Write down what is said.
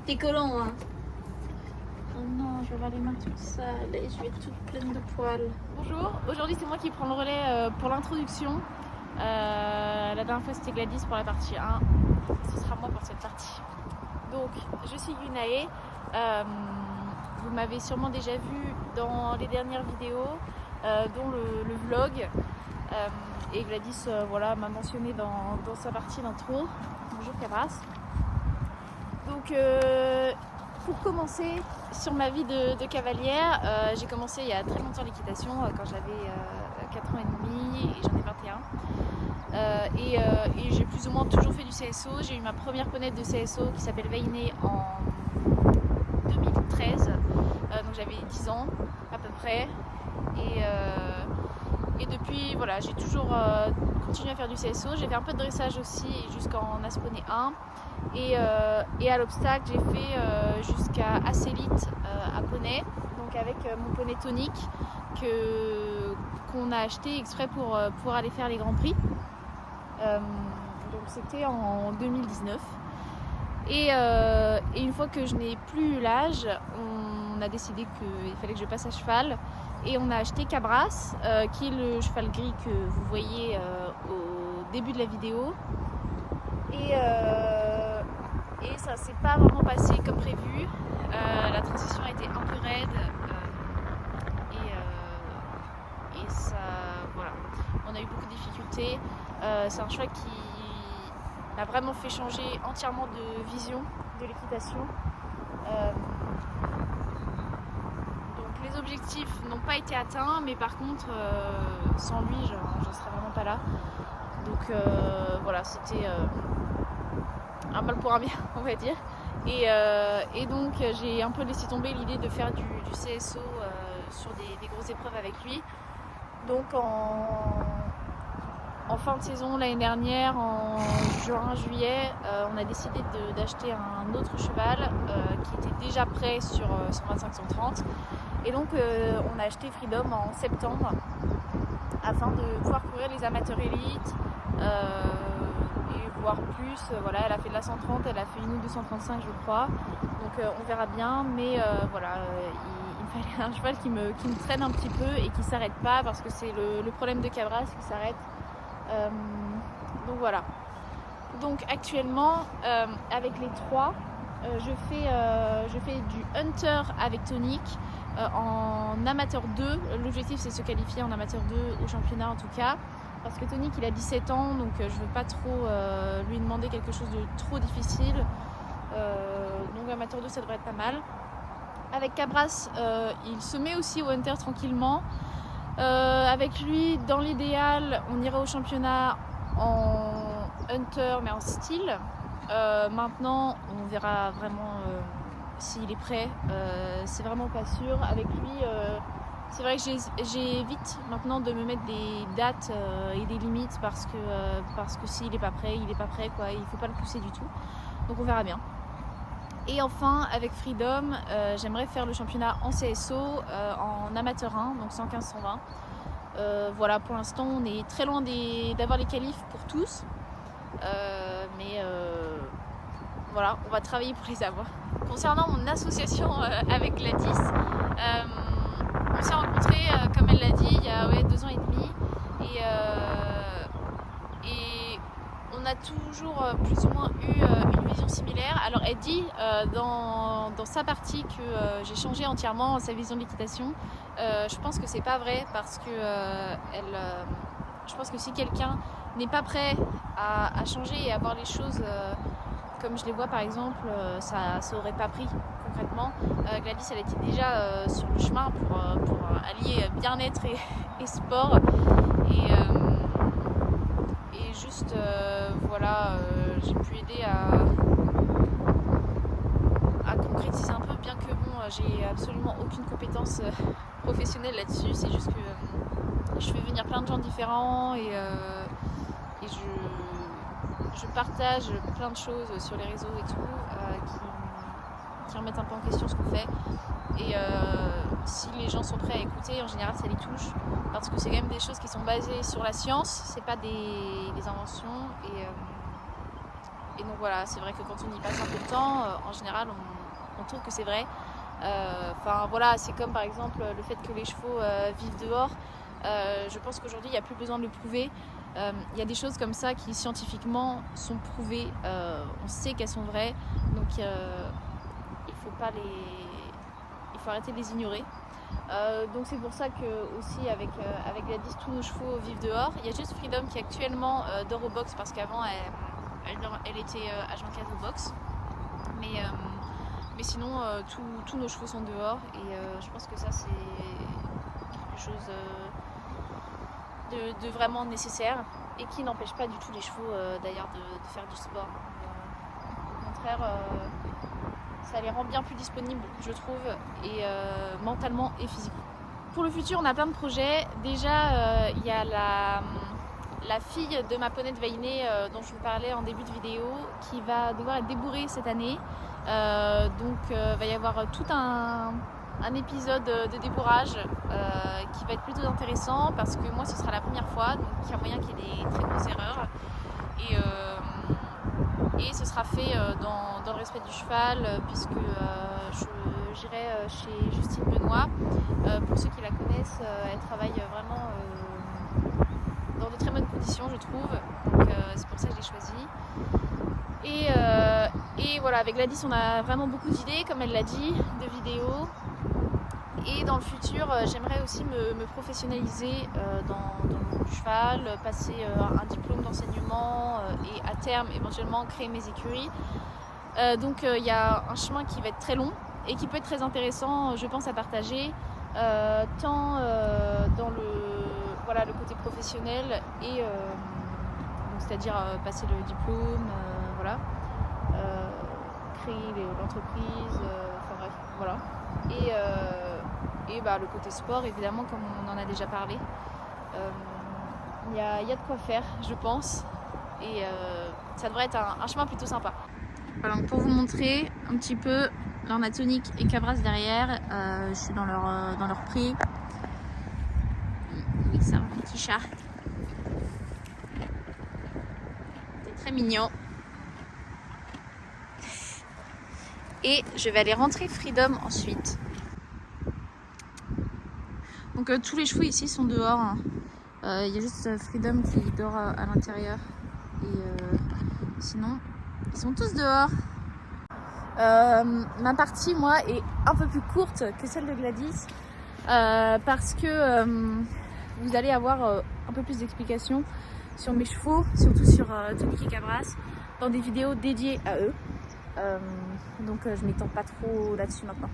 T'es collant, hein. Oh non, je vais avoir les mains toutes sales et je vais être toute pleine de poils. Bonjour, aujourd'hui c'est moi qui prends le relais pour l'introduction. La dernière fois c'était Gladys pour la partie 1, ce sera moi pour cette partie. Donc, je suis Yunae. Vous m'avez sûrement déjà vu dans les dernières vidéos, dont le vlog. Et Gladys voilà, m'a mentionné dans sa partie d'intro. Bonjour Cabras. Donc, pour commencer sur ma vie de cavalière, j'ai commencé il y a très longtemps l'équitation, quand j'avais 4 ans et demi et j'en ai 21. Et j'ai plus ou moins toujours fait du CSO. J'ai eu ma première ponette de CSO qui s'appelle Veiné en 2013. Donc j'avais 10 ans à peu près. Et depuis, voilà, j'ai toujours continué à faire du CSO. J'ai fait un peu de dressage aussi jusqu'en Asponey 1. Et à l'obstacle, j'ai fait jusqu'à Acélite à Poney, donc avec mon poney tonique qu'on a acheté exprès pour aller faire les Grands Prix. Donc c'était en 2019. Et une fois que je n'ai plus eu l'âge, on a décidé qu'il fallait que je passe à cheval. Et on a acheté Cabras, qui est le cheval gris que vous voyez au début de la vidéo. Et ça s'est pas vraiment passé comme prévu. La transition a été un peu raide. Et ça, voilà. On a eu beaucoup de difficultés. C'est un cheval qui m'a vraiment fait changer entièrement de vision de l'équitation. Donc les objectifs n'ont pas été atteints, mais par contre, sans lui, j'en serais vraiment pas là. Donc voilà, c'était un mal pour un bien, on va dire. Et donc j'ai un peu laissé tomber l'idée de faire du CSO sur des grosses épreuves avec lui. Donc en fin de saison l'année dernière, en juin, juillet, on a décidé d'acheter un autre cheval qui était déjà prêt sur 125-130. Et donc on a acheté Freedom en septembre afin de pouvoir courir les amateurs élites. Voire plus, voilà, elle a fait de la 130, elle a fait une ou 235 je crois, donc on verra bien, mais voilà, il me fallait un cheval qui me traîne un petit peu et qui s'arrête pas, parce que c'est le problème de Cabras qui s'arrête. Donc voilà, donc actuellement avec les trois, je fais du Hunter avec Tonique en amateur 2, l'objectif c'est de se qualifier en amateur 2 au championnat en tout cas. Parce que Tonique il a 17 ans, donc je veux pas trop lui demander quelque chose de trop difficile. Donc amateur 2 ça devrait être pas mal. Avec Cabras, il se met aussi au Hunter tranquillement. Avec lui, dans l'idéal, on irait au championnat en Hunter mais en style. Maintenant, on verra vraiment s'il est prêt. C'est vraiment pas sûr. Avec lui, c'est vrai que j'évite maintenant de me mettre des dates et des limites parce que s'il n'est pas prêt, il n'est pas prêt, quoi. Il ne faut pas le pousser du tout. Donc on verra bien. Et enfin, avec Freedom, j'aimerais faire le championnat en CSO en amateur 1, donc 115-120. Voilà, pour l'instant, on est très loin d'avoir les qualifs pour tous. Mais voilà, on va travailler pour les avoir. Concernant mon association avec Gladys, on s'est rencontrés, comme elle l'a dit, il y a 2 ans et demi. Et on a toujours plus ou moins eu une vision similaire. Alors elle dit dans sa partie que j'ai changé entièrement sa vision de l'équitation. Je pense que c'est pas vrai, parce que je pense que si quelqu'un n'est pas prêt à changer et à voir les choses comme je les vois par exemple, ça aurait pas pris concrètement. Gladys elle était déjà sur le chemin pour allier bien-être et sport, et juste voilà, j'ai pu aider à concrétiser un peu, bien que bon, j'ai absolument aucune compétence professionnelle là-dessus. C'est juste que je fais venir plein de gens différents et je partage plein de choses sur les réseaux et tout qui remettent un peu en question ce qu'on fait. Et si les gens sont prêts à écouter, en général ça les touche, parce que c'est quand même des choses qui sont basées sur la science, c'est pas des inventions. Et donc voilà, c'est vrai que quand on y passe un peu de temps, en général on trouve que c'est vrai. Enfin voilà, c'est comme par exemple le fait que les chevaux vivent dehors. Je pense qu'aujourd'hui il n'y a plus besoin de le prouver. Il y a des choses comme ça qui scientifiquement sont prouvées, on sait qu'elles sont vraies, donc il faut arrêter de les ignorer. Donc c'est pour ça que aussi avec Gladys, tous nos chevaux vivent dehors. Il y a juste Freedom qui actuellement dort au box parce qu'avant elle était H24 au box. Mais sinon tous nos chevaux sont dehors et je pense que ça c'est quelque chose de vraiment nécessaire et qui n'empêche pas du tout les chevaux d'ailleurs de faire du sport. Au contraire, ça les rend bien plus disponibles, je trouve, et mentalement et physiquement. Pour le futur, on a plein de projets. Déjà, il y a la fille de ma poney de Veiné dont je vous parlais en début de vidéo qui va devoir être débourrée cette année. Donc, il va y avoir tout un épisode de débourrage qui va être plutôt intéressant parce que moi, ce sera la première fois, donc il y a moyen qu'il y ait des très grosses erreurs. Et ce sera fait dans le respect du cheval puisque j'irai chez Justine Benoît. Pour ceux qui la connaissent, elle travaille vraiment dans de très bonnes conditions, je trouve. Donc c'est pour ça que je l'ai choisie. Et voilà, avec Gladys, on a vraiment beaucoup d'idées, comme elle l'a dit, de vidéos. Et dans le futur, j'aimerais aussi me professionnaliser dans le monde du cheval, passer un diplôme d'enseignement et à terme éventuellement créer mes écuries. Donc il y a un chemin qui va être très long et qui peut être très intéressant, je pense, à partager, tant dans le côté professionnel et c'est-à-dire passer le diplôme, voilà, créer l'entreprise, enfin bref, voilà. Et le côté sport, évidemment, comme on en a déjà parlé. Il y a de quoi faire, je pense. Et ça devrait être un chemin plutôt sympa. Voilà, donc pour vous montrer un petit peu, là on a Tonic et Cabras derrière. Je suis dans leur prix. Oui, c'est un petit chat. C'est très mignon. Et je vais aller rentrer Freedom ensuite. Donc tous les chevaux ici sont dehors. Il y a juste Freedom qui dort à l'intérieur. Et sinon, ils sont tous dehors. Ma partie, moi, est un peu plus courte que celle de Gladys. Parce que vous allez avoir un peu plus d'explications sur mes chevaux, surtout sur Tonic et Cabras, dans des vidéos dédiées à eux. Donc je m'étends pas trop là-dessus maintenant.